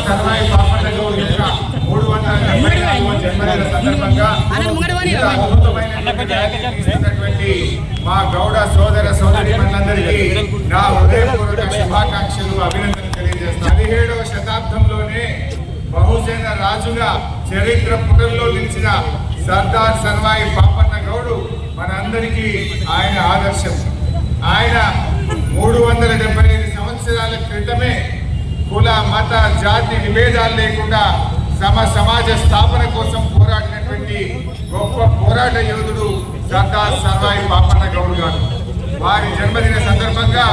సర్వాయి పాపన్న గౌడ్ యొక్క 374వ జన్మదిన సందర్భంగా అద్భుతమైనటువంటి మా గౌడ సోదర సోదరీమణులందరికీ నా హృదయపూర్వక శుభాకాంక్షలు అభినందనలు తెలియజేస్తాను. 17వ శతాబ్దంలోనే బహుజన రాజుల చరిత్ర పుటల్లో నిలిచిన సర్దార్ సర్వాయి పాపన్న గౌడు మనందరికీ ఆయన ఆదర్శం. ఆయన 375 సంవత్సరాల క్రితమే కుల మత జాతి విభేదాలు లేకుండా సమాజ స్థాపన కోసం పోరాడినటువంటి గొప్ప పోరాట యోధుడు సర్దార్ సర్వాయి పాపన్న గౌడ్ గారు. వారి జన్మదిన సందర్భంగా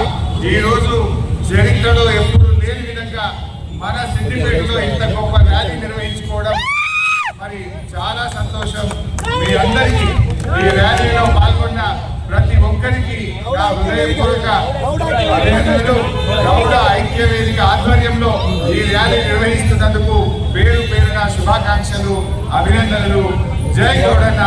ఈరోజు చరిత్రలో ఎప్పుడు లేని విధంగా మన సిద్దిపేటలో ఇంత గొప్ప ర్యాలీ నిర్వహించుకోవడం మరి చాలా సంతోషం. మీ అందరికీ ఈ ర్యాలీలో పాల్గొన్న ప్రతి ఒక్కరికి నా హృదయపూర్వక అభినందనలు. గౌడ ఐక్య వేదిక ఆధ్వర్యంలో ఈ ర్యాలీ నిర్వహిస్తున్నందుకు పేరు పేరున శుభాకాంక్షలు, అభినందనలు. జై గౌడన్న.